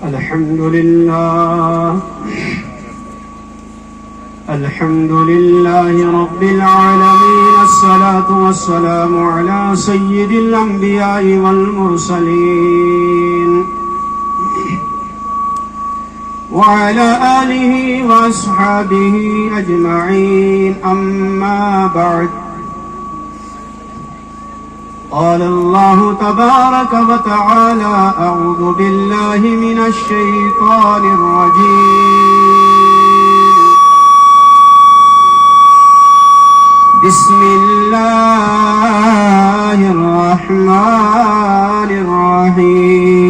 الحمد لله رب العالمين، الصلاة والسلام على سيد الأنبياء والمرسلين وعلى آله وأصحابه أجمعين، أما بعد. قال الله تبارك وتعالى: أعوذ بالله من الشيطان الرجيم، بسم الله الرحمن الرحيم.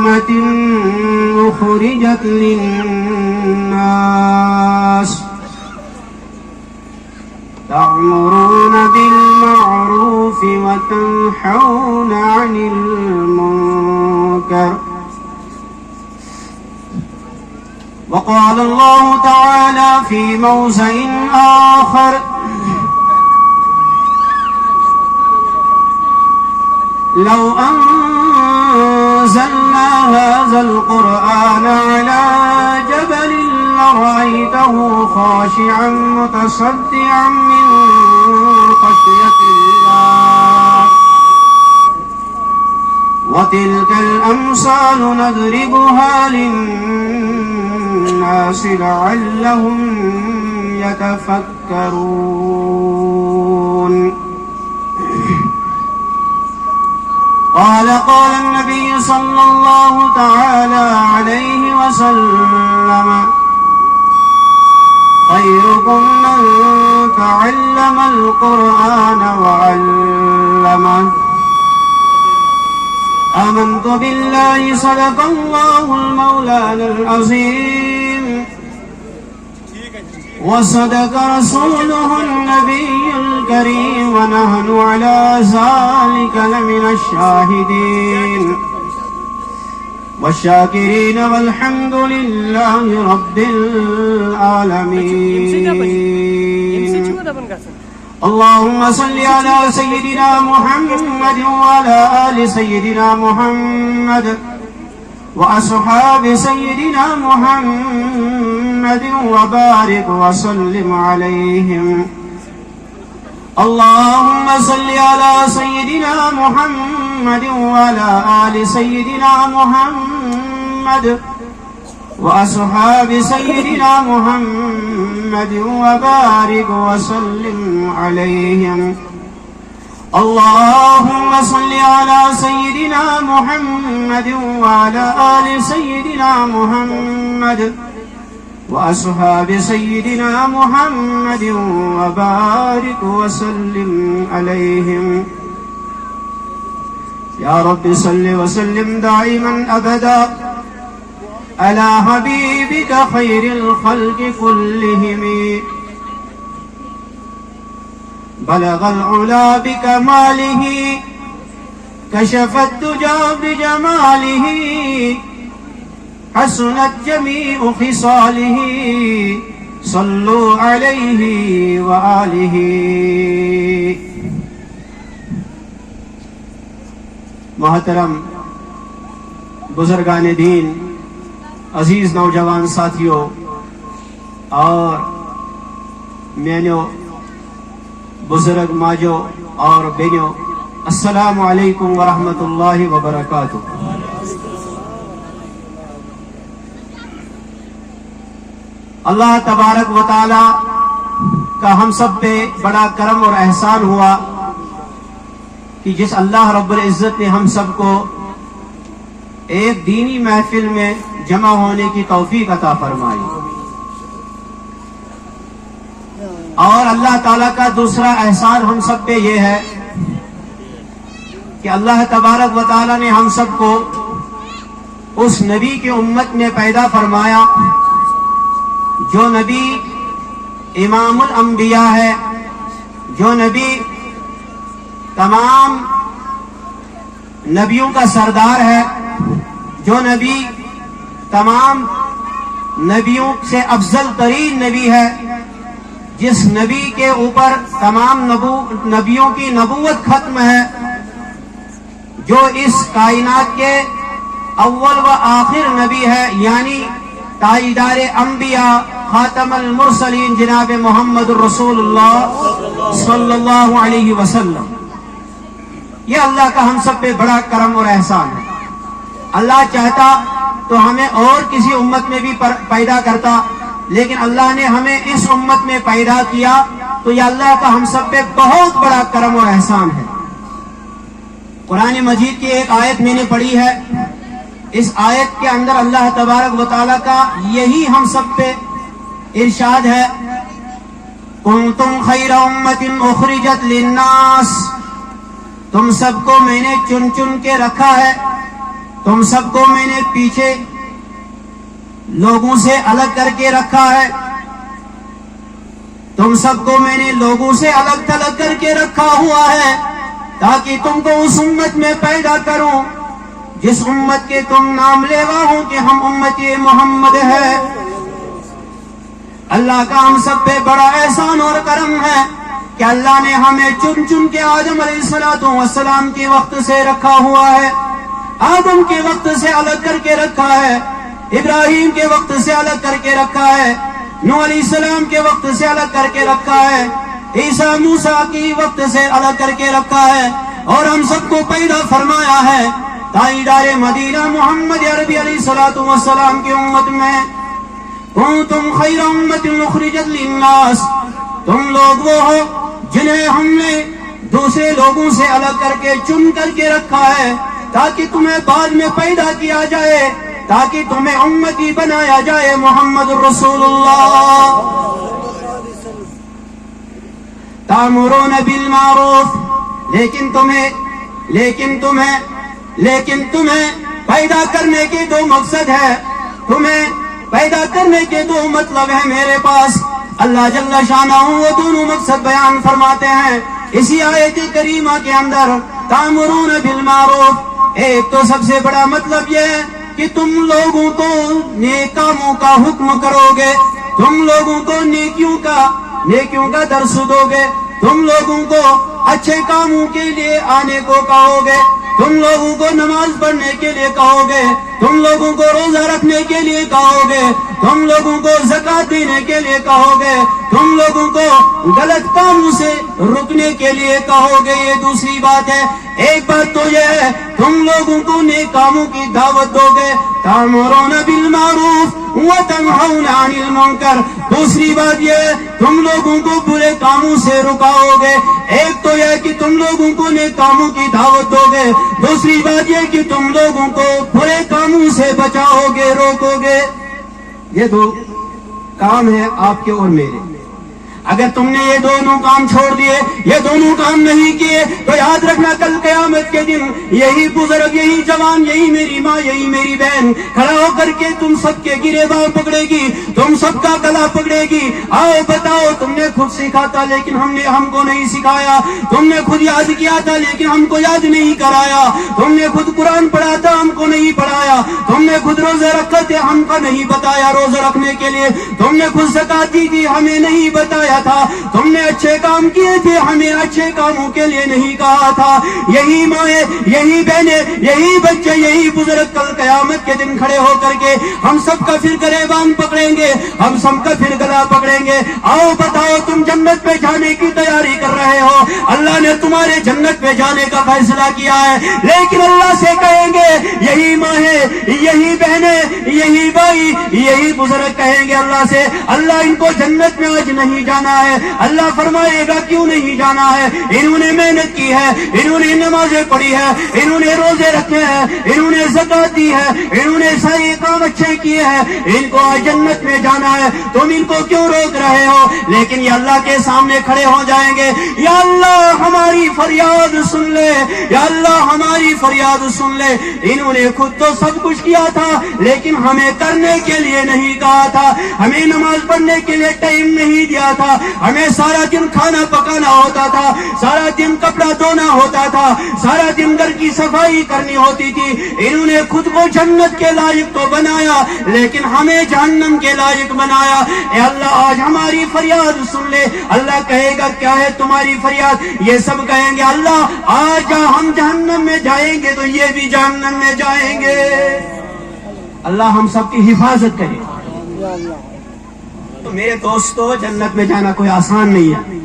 أمة أخرجت للناس تأمرون بالمعروف وتنحون عن المنكر. وقال الله تعالى في موضع آخر: لو أنزلنا هذا القرآن على جبل لرأيته خاشعا متصدعا من خشية الله. وتلك الأمثال نضربها للناس لعلهم يتفكرون. قال النبي صلى الله تعالى عليه وسلم: خيركم من تعلم القرآن وعلمه. آمنت بالله، صدق الله المولانا العظيم، وصدق رسوله النبي الكريم، ونحن على ذلك لمن الشاهدين والشاكرين، والحمد لله رب العالمين. اللهم صل على سيدنا محمد وعلى آل سيدنا محمد وأصحاب سيدنا محمد وبارك وسلم عليهم. اللهم صل على سيدنا محمد وعلى آل سيدنا محمد وأصحاب سيدنا محمد وبارك وسلم عليهم. اللهم صل على سيدنا محمد وعلى آل سيدنا محمد وأصحاب سيدنا محمد وبارك وسلم عليهم. يا رب صل وسلم دائما أبدا على حبيبك خير الخلق كلهم. بلغ العلا بكماله، كشف الدجى بجماله، حسنت جميع خصاله، صلوا عليه وآله. محترم بزرگان دین، عزیز نوجوان ساتھیوں اور میانو بزرگ ماجو اور بہنوں، السلام علیکم ورحمۃ اللہ وبرکاتہ. اللہ تبارک و تعالی کا ہم سب پہ بڑا کرم اور احسان ہوا کہ جس اللہ رب العزت نے ہم سب کو ایک دینی محفل میں جمع ہونے کی توفیق عطا فرمائی. اور اللہ تعالیٰ کا دوسرا احسان ہم سب پہ یہ ہے کہ اللہ تبارک و تعالیٰ نے ہم سب کو اس نبی کی امت میں پیدا فرمایا جو نبی امام الانبیاء ہے، جو نبی تمام نبیوں کا سردار ہے، جو نبی تمام نبیوں سے افضل ترین نبی ہے، جس نبی کے اوپر تمام نبیوں کی نبوت ختم ہے، جو اس کائنات کے اول و آخر نبی ہے، یعنی تاجدار انبیاء خاتم المرسلین جناب محمد الرسول اللہ صلی اللہ علیہ وسلم۔ یہ اللہ کا ہم سب پہ بڑا کرم اور احسان ہے۔ اللہ چاہتا تو ہمیں اور کسی امت میں بھی پیدا کرتا، لیکن اللہ نے ہمیں اس امت میں پیدا کیا، تو یہ اللہ کا ہم سب پہ بہت بڑا کرم اور احسان ہے۔ قرآن مجید کی ایک آیت میں نے پڑھی ہے، اس آیت کے اندر اللہ تبارک و تعالیٰ کا یہی ہم سب پہ ارشاد ہے، کنتم خیر امت اخرجت للناس، تم سب کو میں نے چن چن کے رکھا ہے، تم سب کو میں نے پیچھے لوگوں سے الگ کر کے رکھا ہے، تم سب کو میں نے لوگوں سے الگ تھلگ کر کے رکھا ہوا ہے، تاکہ تم کو اس امت میں پیدا کروں جس امت کے تم نام لیوا ہو کہ ہم امت محمد ہے۔ اللہ کا ہم سب پہ بڑا احسان اور کرم ہے کہ اللہ نے ہمیں چن چن کے آدم علیہ السلام کے وقت سے رکھا ہوا ہے، آدم کے وقت سے الگ کر کے رکھا ہے، ابراہیم کے وقت سے الگ کر کے رکھا ہے، نوح علیہ السلام کے وقت سے الگ کر کے رکھا ہے، عیسیٰ موسیٰ کے وقت سے الگ کر کے رکھا ہے، اور ہم سب کو پیدا فرمایا ہے تاجدار مدینہ محمد عربی علیہ السلام کی امت میں۔ کنتم خیر امت اخرجت للناس، تم لوگ وہ ہو جنہیں ہم نے دوسرے لوگوں سے الگ کر کے چن کر کے رکھا ہے، تاکہ تمہیں بعد میں پیدا کیا جائے، تاکہ تمہیں امتی بنایا جائے محمد الرسول اللہ۔ تامرون بالمعروف، لیکن تمہیں پیدا کرنے کے دو مقصد ہے، تمہیں پیدا کرنے کے دو مطلب ہیں میرے پاس۔ اللہ جل شانہ وہ دونوں مقصد بیان فرماتے ہیں اسی آیت کریمہ کے اندر۔ تامرون بالمعروف، ایک تو سب سے بڑا مطلب یہ ہے کہ تم لوگوں کو نیک کاموں کا حکم کرو گے، تم لوگوں کو نیکیوں کا درس دو گے، تم لوگوں کو اچھے کاموں کے لیے آنے کو کہو گے، تم لوگوں کو نماز پڑھنے کے لیے کہو گے، تم لوگوں کو روزہ رکھنے کے لیے کہو گے، تم لوگوں کو زکوٰۃ دینے کے لیے کہو گے، تم لوگوں کو غلط کاموں سے رکنے کے لیے کہو گے۔ یہ دوسری بات ہے۔ ایک بات تو یہ ہے تم لوگوں کو نیک کاموں کی دعوت دو گے، تأمرون بالمعروف وتنہون عن المنکر۔ دوسری بات یہ ہے تم لوگوں کو برے کاموں سے رکاؤ گے۔ ایک تو یہ کہ تم لوگوں کو نیک کاموں کی دعوت دو گے، دوسری بات یہ کہ تم لوگوں کو برے کاموں سے بچاؤ گے، روکو گے۔ یہ دو کام ہے آپ کے اور میرے۔ اگر تم نے یہ دونوں کام چھوڑ دیے، یہ دونوں کام نہیں کیے، تو یاد رکھنا کل قیامت کے دن یہی بزرگ، یہی جوان، یہی میری ماں، یہی میری بہن کھڑا ہو کر کے تم سب کے گریباں پکڑے گی، تم سب کا گلا پکڑے گی۔ آؤ بتاؤ، تم نے خود سیکھا تھا لیکن ہم کو نہیں سکھایا، تم نے خود یاد کیا تھا لیکن ہم کو یاد نہیں کرایا، تم نے خود قرآن پڑھا تھا ہم کو نہیں پڑھایا، تم نے خود روزے رکھے تھے ہم کو نہیں بتایا روزے رکھنے کے لیے، تم نے خود زکوٰۃ دی تھی ہمیں نہیں بتایا تھا، تم نے اچھے کام کیے تھے ہمیں اچھے کاموں کے لیے نہیں کہا تھا۔ یہی مائیں، یہی بہنیں، یہی بچے، یہی بزرگ کل قیامت کے دن کھڑے ہو کر کے ہم سب کا پھر گریبان پکڑیں گے، ہم سب کا پھر گلا پکڑیں گے۔ آؤ بتاؤ، تم جنت پہ جانے کی تیاری کر رہے ہو، اللہ نے تمہارے جنت پہ جانے کا فیصلہ کیا ہے، لیکن اللہ سے کہیں گے، یہی مائیں، یہی بہنیں، یہی بھائی، یہی بزرگ کہیں گے اللہ سے، اللہ ان کو جنت میں آج نہیں جانا ہے۔ اللہ فرمائے گا کیوں نہیں جانا ہے؟ انہوں نے محنت کی ہے، انہوں نے نمازیں پڑھی ہے، انہوں نے روزے رکھے ہیں، انہوں نے زکوٰۃ دی ہے، انہوں نے سارے کام اچھے کیے ہیں، ان کو آج جنت میں جانا ہے، تم ان کو کیوں روک رہے ہو؟ لیکن یہ اللہ کے سامنے کھڑے ہو جائیں گے، یا اللہ ہماری فریاد سن لے، یا اللہ ہماری فریاد سن لے، انہوں نے خود تو سب کچھ کیا تھا لیکن ہمیں کرنے کے لیے نہیں کہا تھا، ہمیں نماز پڑھنے کے لیے ٹائم نہیں دیا تھا، تھا, ہمیں سارا دن کھانا پکانا ہوتا تھا, سارا دن کپڑا دھونا ہوتا تھا, سارا دن گھر کی صفائی کرنی ہوتی تھی. انہوں نے خود کو جنت کے لائق تو بنایا لیکن ہمیں جہنم کے لائق بنایا. اے اللہ آج ہماری فریاد سن لے. اللہ کہے گا کیا ہے تمہاری فریاد؟ یہ سب کہیں گے اللہ آج ہم جہنم میں جائیں گے تو یہ بھی جہنم میں جائیں گے. اللہ ہم سب کی حفاظت کرے. تو میرے دوستو جنت میں جانا کوئی آسان نہیں ہے.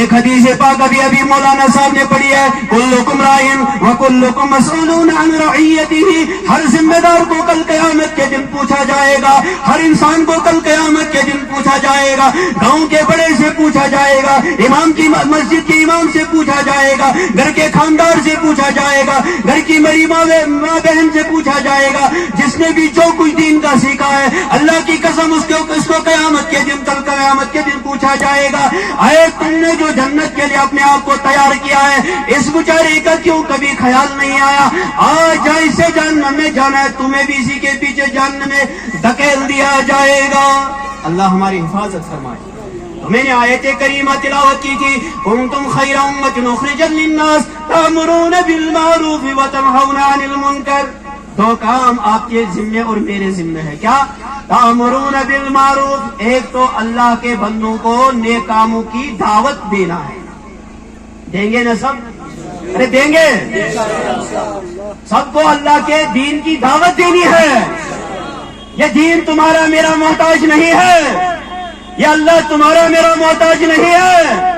ایک حدیث پاک ابھی مولانا صاحب نے پڑھی ہے, کلکم رائن وکلکم مسئولون عن رعیتہ. ہر ذمہ دار کو کل قیامت کے دن پوچھا جائے گا, ہر انسان کو کل قیامت کے دن پوچھا جائے گا. گاؤں کے بڑے سے پوچھا جائے گا, امام کی مسجد کے امام سے پوچھا جائے گا, گھر کے خاندار سے پوچھا جائے گا, گھر کی میری ماں بہن سے پوچھا جائے گا. جس نے بھی جو کچھ دین کا سیکھا ہے اللہ کی قسم اس کو قیامت کے دن کل قیامت کے دن پوچھا جائے گا, اے تم نے جو جنت کے لیے اپنے آپ کو تیار کیا ہے اس بیچارے کا کیوں کبھی خیال نہیں آیا؟ آج اسے جہنم میں جانا ہے, تمہیں بھی اسی کے پیچھے جہنم میں دھکیل دیا جائے گا. اللہ ہماری حفاظت فرمائے. تو میں نے آیت کریمہ تلاوت کی تھی, کنتم خیر امۃ اخرجت للناس تأمرون بالمعروف وتنہون عن المنکر. دو کام آپ کے ذمے اور میرے ذمے ہے. کیا؟ تأمرون بالمعروف, ایک تو اللہ کے بندوں کو نیک کاموں کی دعوت دینا ہے. دیں گے نا سب؟ ارے دیں گے. سب کو اللہ کے دین کی دعوت دینی ہے. یہ دین تمہارا میرا محتاج نہیں ہے, یہ اللہ تمہارا میرا محتاج نہیں ہے,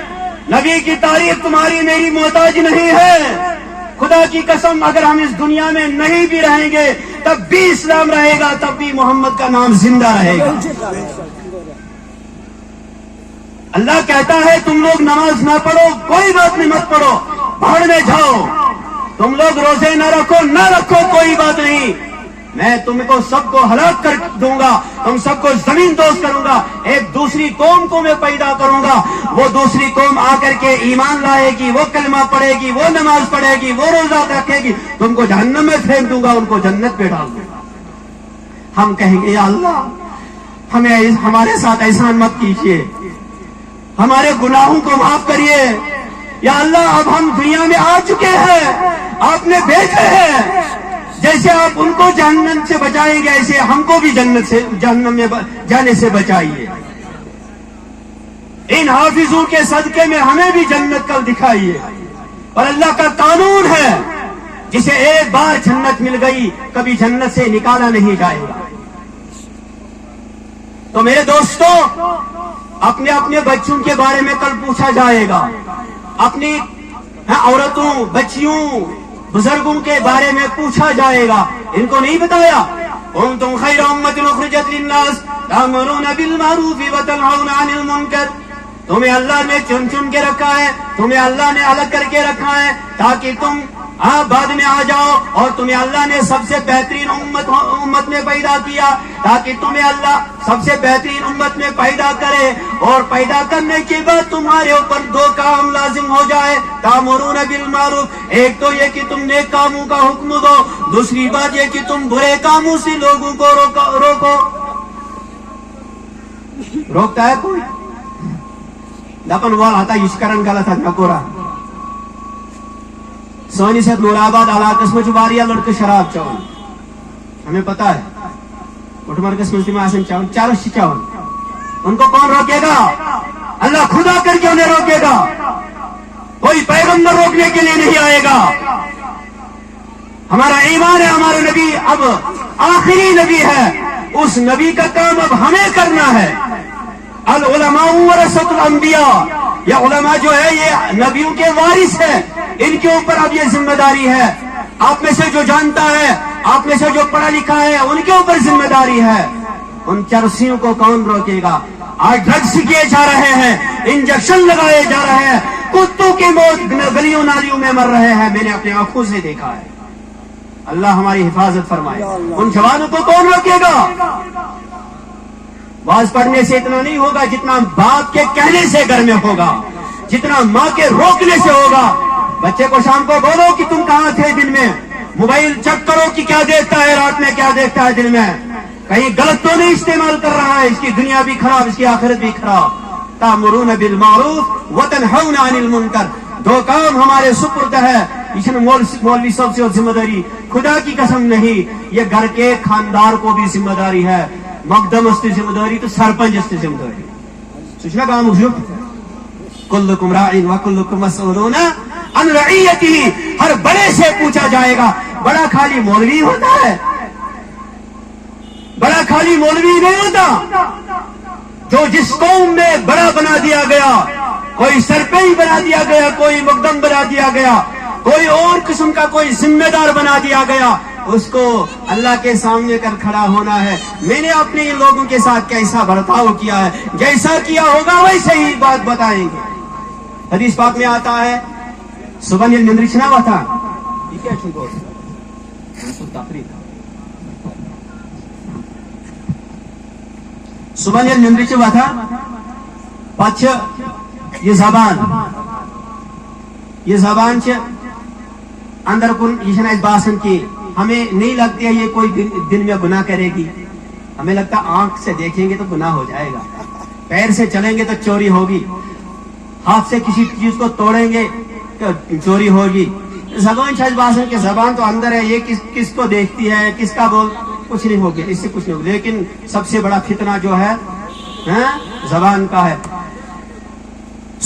نبی کی تعریف تمہاری میری محتاج نہیں ہے. خدا کی قسم اگر ہم اس دنیا میں نہیں بھی رہیں گے تب بھی اسلام رہے گا, تب بھی محمد کا نام زندہ رہے گا. اللہ کہتا ہے تم لوگ نماز نہ پڑھو, کوئی بات نہیں, مت پڑھو, پہاڑ میں جاؤ. تم لوگ روزے نہ رکھو کوئی بات نہیں, میں تم کو سب کو ہلاک کر دوں گا, تم سب کو زمین دوست کروں گا. ایک دوسری قوم کو میں پیدا کروں گا, وہ دوسری قوم آ کر کے ایمان لائے گی, وہ کلمہ پڑھے گی, وہ نماز پڑھے گی, وہ روزہ رکھے گی, تم کو جہنم میں پھینک دوں گا, ان کو جنت پہ ڈال دوں گا. ہم کہیں گے یا اللہ ہمیں ہمارے ساتھ احسان مت کیجیے, ہمارے گناہوں کو معاف کریے. یا اللہ اب ہم دنیا میں آ چکے ہیں, آپ نے بھیجے ہیں, جیسے آپ ان کو جہنم سے بچائیں گے ایسے ہم کو بھی جہنم میں جانے سے بچائیے. ان حافظوں کے صدقے میں ہمیں بھی جنت کل دکھائیے. اور اللہ کا قانون ہے جسے ایک بار جنت مل گئی کبھی جنت سے نکالا نہیں جائے گا. تو میرے دوستو اپنے اپنے بچوں کے بارے میں کل پوچھا جائے گا, اپنی عورتوں, بچیوں, بزرگوں کے بارے میں پوچھا جائے گا. ان کو نہیں بتایا کنتم خیر امۃ اخرجت للناس تأمرون بالمعروف وتنہون عن المنکر. تمہیں اللہ نے چن کے رکھا ہے, تمہیں اللہ نے الگ کر کے رکھا ہے تاکہ تم بعد میں آ جاؤ, اور تمہیں اللہ نے سب سے بہترین امت میں پیدا کیا تاکہ تمہیں اللہ سب سے بہترین امت میں پیدا کرے, اور پیدا کرنے کے بعد تمہارے اوپر دو کام لازم ہو جائے. تأمرون بالمعروف, ایک تو یہ کہ تم نیک کاموں کا حکم دو, دوسری بات یہ کہ تم برے کاموں سے لوگوں کو روکو. روکتا ہے کوئی؟ دپن وال ہتا یہ کرن غلط ہے نکورا. سونس یتھ نور آباد علاقس میں واریاہ لڑکے شراب چون, ہمیں پتا ہے. کٹمرکس میں تم آسن چون, چرس چون, ان کو کون روکے گا؟ اللہ خدا کر کے انہیں روکے گا. کوئی پیغمبر روکنے کے لیے نہیں آئے گا. ہمارا ایمان ہے ہمارا نبی اب آخری نبی ہے, اس نبی کا کام اب ہمیں کرنا ہے. العلماء ورثۃ الانبیاء, یہ علماء جو ہے یہ نبیوں کے وارث ہیں, ان کے اوپر اب یہ ذمہ داری ہے. آپ میں سے جو جانتا ہے, آپ میں سے جو پڑھا لکھا ہے, ان کے اوپر ذمہ داری ہے. ان چرسیوں کو کون روکے گا؟ آج ڈرگس کیے جا رہے ہیں, انجیکشن لگائے جا رہے ہیں, کتوں کی موت گلیوں نالیوں میں مر رہے ہیں, میں نے اپنی آنکھوں سے دیکھا ہے. اللہ ہماری حفاظت فرمائے. ان جوانوں کو کون روکے گا؟ واز پڑھنے سے اتنا نہیں ہوگا جتنا باپ کے کہنے سے گھر میں ہوگا, جتنا ماں کے روکنے سے ہوگا. بچے کو شام کو بولو کہ تم کہاں تھے دن میں, موبائل چیک کرو کہ کیا دیکھتا ہے, رات میں کیا دیکھتا ہے, دن میں کہیں غلط تو نہیں استعمال کر رہا ہے، اس کی دنیا بھی خراب، اس کی آخرت بھی خراب. تأمرون بالمعروف وتنہون عن المنکر، دو کام ہمارے سپرد ہے. اس نے مولوی صاحب سے ذمہ داری، خدا کی قسم نہیں، یہ گھر کے خاندار کو بھی ذمہ داری ہے. مقدم اس کی ذمہ داری تو سرپنچ اس کی ذمہ داری. سوچنا کام کلکم راعٍ وکلکم مسئولون عن رعیتہ، ہر بڑے سے پوچھا جائے گا. بڑا خالی مولوی ہوتا ہے، بڑا خالی مولوی نہیں ہوتا. جو جس قوم میں بڑا بنا دیا گیا، کوئی سرپنچ بنا دیا گیا، کوئی مقدم بنا دیا گیا، کوئی اور قسم کا کوئی ذمہ دار بنا دیا گیا، اس کو اللہ کے سامنے کر کھڑا ہونا ہے. میں نے اپنے ان لوگوں کے ساتھ کیسا برتاؤ کیا ہے، جیسا کیا ہوگا ویسے ہی بات بتائیں گے. حدیث پاک میں آتا ہے صبح نندرچنا ہوا تھا، ٹھیک ہے، صبح نندرچ ہوا تھا. پچ یہ زبان اندر کن یہ باسن کی ہمیں نہیں لگتی ہے یہ کوئی دن میں گناہ کرے گی. ہمیں لگتا آنکھ سے دیکھیں گے تو گناہ ہو جائے گا، پیر سے چلیں گے تو چوری ہوگی، ہاتھ سے کسی چیز کو توڑیں گے تو چوری ہوگی. زبان چھج باسن کی زبان تو اندر ہے، یہ کس کو دیکھتی ہے، کس کا بول، کچھ نہیں ہوگا، اس سے کچھ نہیں ہوگا. لیکن سب سے بڑا فتنہ جو ہے زبان کا ہے.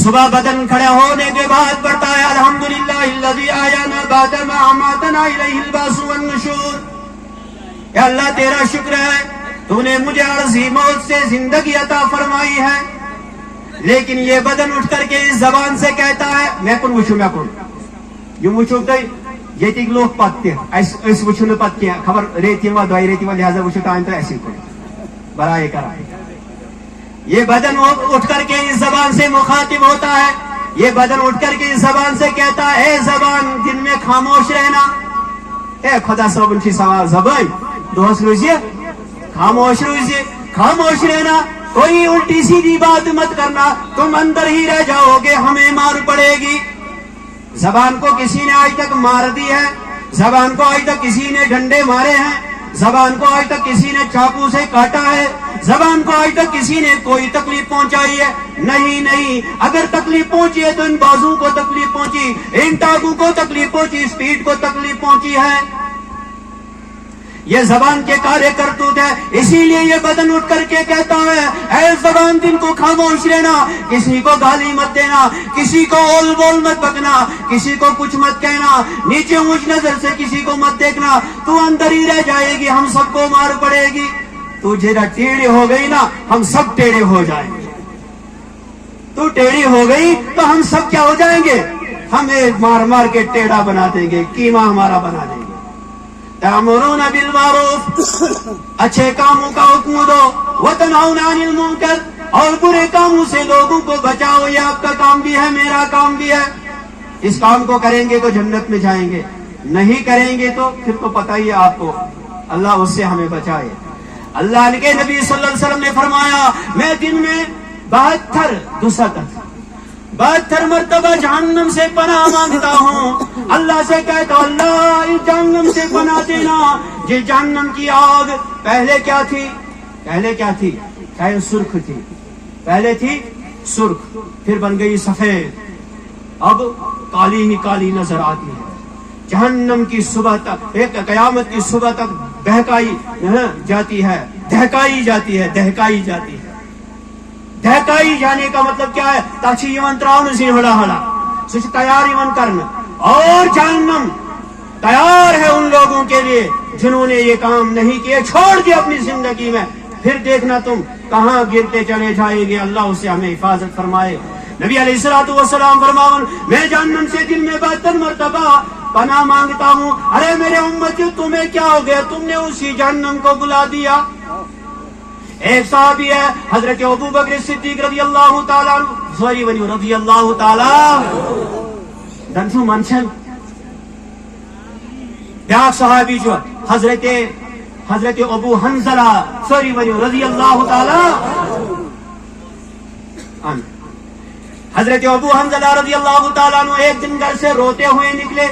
صبح بدن کھڑا ہونے کے بعد پڑھتا ہے الحمدللہ الذی احیانا بعد ما اماتنا الیہ البعث والنشور. اے اللہ تیرا شکر ہے، تو نے مجھے عارضی موت سے زندگی عطا فرمائی ہے. لیکن یہ بدن اٹھ کر کے اس زبان سے کہتا ہے میں کن یہ وچھو تو یہ لوگ پتہ اس وچھو پتہ کی خبر ریتی و دوائی ریتی و لہذا وچھو تائم تو ایسی کن برائے کرا. یہ بدن اٹھ کر کے اس زبان سے مخاطب ہوتا ہے. یہ بدن اٹھ کر کے اس زبان سے کہتا ہے اے زبان دن میں خاموش رہنا. اے خدا صاحب کی زبان دوست روزیے، خاموش روزیے، خاموش رہنا، کوئی الٹی سیدھی بات مت کرنا، تم اندر ہی رہ جاؤ گے، ہمیں مار پڑے گی. زبان کو کسی نے آج تک مار دی ہے، زبان کو آج تک کسی نے ڈنڈے مارے ہیں، زبان کو آج تک کسی نے چاقو سے کاٹا ہے، زبان کو آج تک کسی نے کوئی تکلیف پہنچائی ہے؟ نہیں. اگر تکلیف پہنچی ہے تو ان بازو کو تکلیف پہنچی، ان ٹانگوں کو تکلیف پہنچی، اس پیٹھ کو تکلیف پہنچی ہے. یہ زبان کے کارے کرتوت ہے. اسی لیے یہ بدن اٹھ کر کے کہتا ہے اے زبان دن کو خاموش رہنا، کسی کو گالی مت دینا، کسی کو اول بول مت بکنا، کسی کو کچھ مت کہنا، نیچے اونچ نظر سے کسی کو مت دیکھنا، تو اندر ہی رہ جائے گی، ہم سب کو مار پڑے گی. تو جرا ٹیڑھی ہو گئی نا ہم سب ٹیڑھے ہو جائیں گے. تو ٹیڑھی ہو گئی تو ہم سب کیا ہو جائیں گے؟ ہمیں مار مار کے ٹیڑھا بنا دیں گے، قیمہ ہمارا بنا دیں گے. تأمرون بالمعروف، اچھے کاموں کا حکم دو، وتنہون عن المنکر، اور برے کاموں سے لوگوں کو بچاؤ. یہ آپ کا کام بھی ہے، میرا کام بھی ہے. اس کام کو کریں گے تو جنت میں جائیں گے، نہیں کریں گے تو پھر تو پتہ ہی ہے آپ کو، اللہ اس سے ہمیں بچائے. اللہ کے نبی صلی اللہ علیہ وسلم نے فرمایا میں دن میں 72 مرتبہ جہنم سے پناہ مانگتا ہوں. اللہ سے کہتا ہوں اللہ اس جہنم سے پناہ دینا. یہ جہنم کی آگ پہلے کیا تھی؟ پہلے سرخ تھی، پہلے تھی سرخ، پھر بن گئی سفید، اب کالی ہی کالی نظر آتی ہے. جہنم کی صبح تک، ایک قیامت کی صبح تک بہکائی جاتی ہے، دہکائی جاتی ہے. دہکائی جانے کا مطلب کیا ہے؟ تاچھی یمن تراؤن سی ہڑا سچ تیار یمن کرنا. اور جہنم تیار ہے ان لوگوں کے لیے جنہوں نے یہ کام نہیں کیے، چھوڑ دیا اپنی زندگی میں. پھر دیکھنا تم کہاں گرتے چلے جائیں گے. اللہ اس سے ہمیں حفاظت فرمائے. نبی علیہ الصلوۃ والسلام فرماون میں جہنم سے دن میں 72 مرتبہ پناہ مانگتا ہوں. ارے میرے امتی تمہیں کیا ہو گیا؟ تم نے اسی جہنم کو بلا دیا. ایک صحابی ہے حضرت ابو بکر صدیق رضی اللہ تعالی دنسو منشن. بیاک صحابی جو حضرت ابو حنظلہ رضی اللہ تعالی عنہ. حضرت ابو حنظلہ رضی اللہ تعالیٰ عنہ ایک دن گھر سے روتے ہوئے نکلے،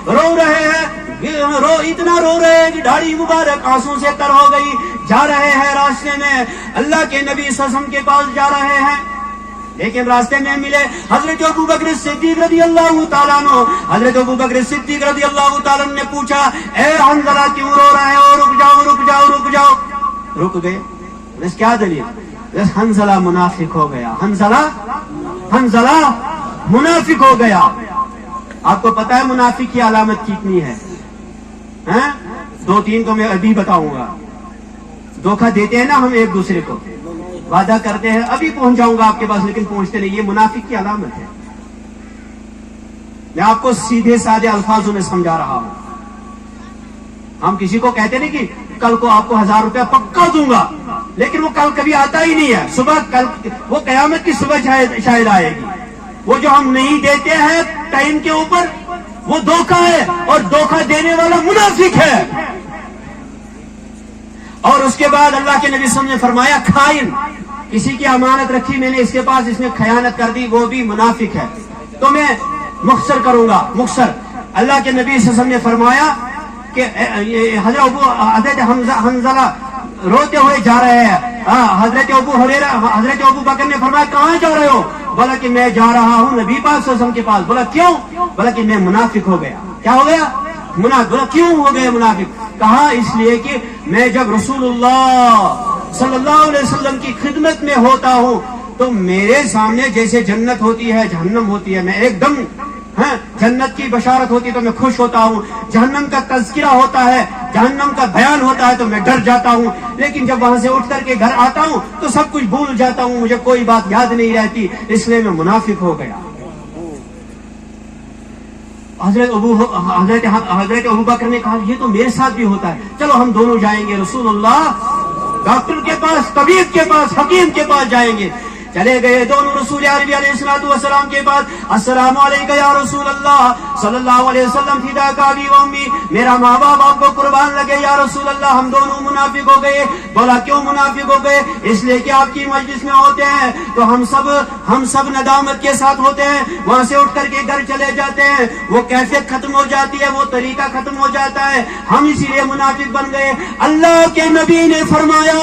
رو رہے ہیں. اتنا رو رہے ہیں کہ داڑھی مبارک آنسوں سے تر ہو گئی. جا رہے ہیں راستے میں اللہ کے نبی صلی اللہ علیہ وسلم کے پاس جا رہے ہیں, لیکن راستے میں ملے حضرت ابوبکر صدیق رضی اللہ تعالیٰ عنہ. حضرت ابوبکر صدیق رضی اللہ تعالیٰ عنہ نے پوچھا, اے حنظلہ کیوں رو رہے ہو؟ رک جاؤ رک جاؤ رک جاؤ. رک گئے. بس کیا دلیل؟ بس حنظلہ منافق ہو گیا. حنظلہ منافق ہو گیا. آپ کو پتا ہے منافق کی علامت کتنی ہے؟ 2-3 کو میں ابھی بتاؤں گا. دھوکہ دیتے ہیں نا ہم ایک دوسرے کو, وعدہ کرتے ہیں ابھی پہنچ جاؤں گا آپ کے پاس, لیکن پہنچتے نہیں. یہ منافق کی علامت ہے. میں آپ کو سیدھے سادے الفاظوں میں سمجھا رہا ہوں. ہم کسی کو کہتے نہیں کہ کل کو آپ کو 1000 روپیہ پکا دوں گا, لیکن وہ کل کبھی آتا ہی نہیں ہے. صبح کل وہ قیامت کی صبح شاید آئے گی. وہ جو ہم نہیں دیتے ہیں ٹائم کے اوپر, وہ دھوکہ ہے, اور دھوکہ دینے والا منافق ہے. اور اس کے بعد اللہ کے نبی صلی اللہ علیہ وسلم نے فرمایا, خائن, کسی کی امانت رکھی میں نے اس کے پاس, اس نے خیانت کر دی, وہ بھی منافق ہے. تو میں مختصر کروں گا. مختصر, اللہ کے نبی صلی اللہ علیہ وسلم نے فرمایا کہ حضرت حنظلہ روتے ہوئے جا رہے ہیں. حضرت ابو بکر نے فرمایا, کہاں جا رہے ہو؟ بولا کہ میں جا رہا ہوں نبی پاک صلی اللہ علیہ وسلم کے پاس. بولا کیوں؟ بولا کہ میں منافق ہو گیا. کیا ہو گیا؟ منافق. بولا کیوں ہو گئے منافق؟ کہا اس لیے کہ میں جب رسول اللہ صلی اللہ علیہ وسلم کی خدمت میں ہوتا ہوں تو میرے سامنے جیسے جنت ہوتی ہے جہنم ہوتی ہے, میں ایک دم جنت کی بشارت ہوتی ہے تو میں خوش ہوتا ہوں, جہنم کا تذکرہ ہوتا ہے, جہنم کا بیان ہوتا ہے تو میں ڈر جاتا ہوں, لیکن جب وہاں سے اٹھ کر کے گھر آتا ہوں تو سب کچھ بھول جاتا ہوں, مجھے کوئی بات یاد نہیں رہتی, اس لیے میں منافق ہو گیا. حضرت ابو بکر نے کہا, یہ تو میرے ساتھ بھی ہوتا ہے, چلو ہم دونوں جائیں گے رسول اللہ ڈاکٹر کے پاس, طبیب کے پاس, حکیم کے پاس جائیں گے. چلے گئے دونوں رسول عربی علیہ السلام کے بعد. السلام علیکم یا رسول اللہ صلی اللہ علیہ وسلم, فداک ابی و امی, میرا ماں باپ آپ کو قربان لگے یا رسول اللہ. ہم دونوں منافق ہو گئے. بولا کیوں منافق ہو گئے؟ اس لیے کہ آپ کی مجلس میں ہوتے ہیں تو ہم سب ندامت کے ساتھ ہوتے ہیں, وہاں سے اٹھ کر کے گھر چلے جاتے ہیں, وہ کیفیت ختم ہو جاتی ہے, وہ طریقہ ختم ہو جاتا ہے, ہم اسی لیے منافق بن گئے. اللہ کے نبی نے فرمایا,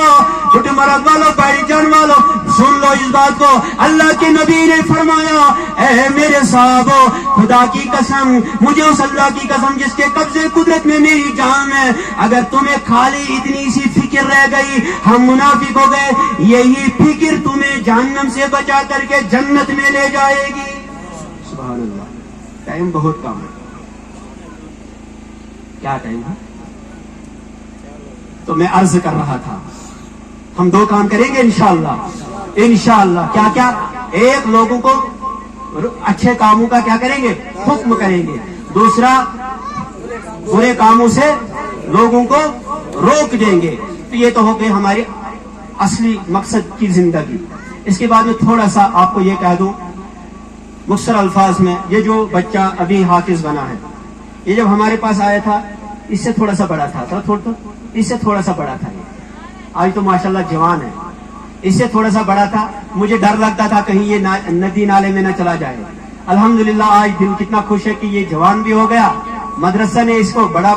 چھوٹے مرد والوں, بڑی جان والوں, سن لو اس بات کو. اللہ کے نبی نے فرمایا, اے میرے صحابو, خدا کی قسم, مجھے اس اللہ کی قسم جس کے قبضے قدرت میں میری جان ہے, اگر تمہیں خالی اتنی سی فکر رہ گئی ہم منافق ہو گئے, یہی فکر تمہیں جہنم سے بچا کر کے جنت میں لے جائے گی. سبحان اللہ. ٹائم بہت کم ہے. کیا ٹائم ہے؟ تو میں عرض کر رہا تھا, ہم 2 کام کریں گے انشاءاللہ. انشاءاللہ کیا کیا؟ ایک, لوگوں کو اچھے کاموں کا کیا کریں گے؟ حکم کریں گے. دوسرا, برے کاموں سے لوگوں کو روک دیں گے. تو یہ تو ہو گئی ہماری اصلی مقصد کی زندگی. اس کے بعد میں تھوڑا سا آپ کو یہ کہہ دوں مختصر الفاظ میں, یہ جو بچہ ابھی حافظ بنا ہے, یہ جب ہمارے پاس آیا تھا اس سے تھوڑا سا بڑا تھا, اس سے تھوڑا سا بڑا تھا. آج تو ماشاءاللہ جوان ہے. اس سے تھوڑا سا بڑا تھا, مجھے ڈر لگتا تھا کہیں یہ ندی نالے میں نہ چلا جائے. الحمدللہ آج دل کتنا خوش ہے کہ یہ جوان بھی ہو گیا, مدرسہ نے اس کو بڑا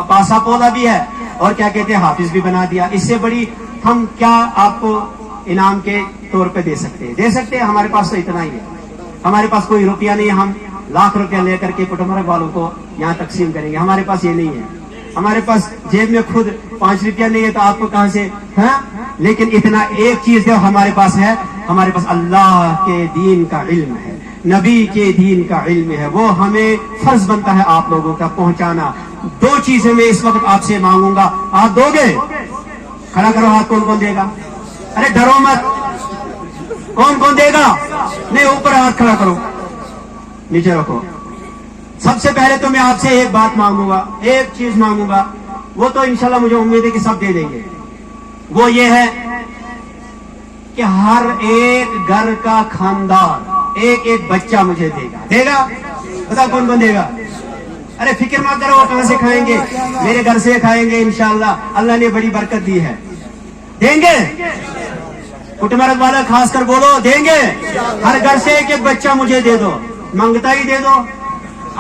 پاسا پولا بھی ہے, اور کیا کہتے ہیں حافظ بھی بنا دیا. اس سے بڑی ہم کیا آپ کو انعام کے طور پہ دے سکتے ہیں. ہمارے پاس تو اتنا ہی ہے. ہمارے پاس کوئی روپیہ نہیں, ہم لاکھ روپیہ لے کر کے پٹمرگ والوں کو یہاں تقسیم کریں گے. ہمارے پاس یہ نہیں ہے. ہمارے پاس جیب میں خود 5 روپیہ نہیں ہے تو آپ کو کہاں سے, لیکن اتنا ایک چیز جو ہمارے پاس ہے, ہمارے پاس اللہ کے دین کا علم ہے, نبی کے دین کا علم ہے. وہ ہمیں فرض بنتا ہے آپ لوگوں کا پہنچانا. 2 چیزیں میں اس وقت آپ سے مانگوں گا, آپ دو گے؟ کھڑا کرو ہاتھ. کون دے گا؟ ارے ڈرو مت. کون دے گا؟ نہیں, اوپر ہاتھ کھڑا کرو, نیچے رکھو. سب سے پہلے تو میں آپ سے ایک بات مانگوں گا, ایک چیز مانگوں گا, وہ تو انشاءاللہ مجھے امید ہے کہ سب دے دیں گے. وہ یہ ہے کہ ہر ایک گھر کا خاندان ایک بچہ مجھے دے گا. بتا کون دے گا؟ ارے فکر مت کرو, وہ کہاں سے کھائیں گے؟ میرے گھر سے کھائیں گے انشاءاللہ. اللہ نے بڑی برکت دی ہے. دیں گے؟ کٹمرگ والا خاص کر بولو, دیں گے؟ ہر گھر سے ایک بچہ مجھے دے دو. منگتا ہی دے دو.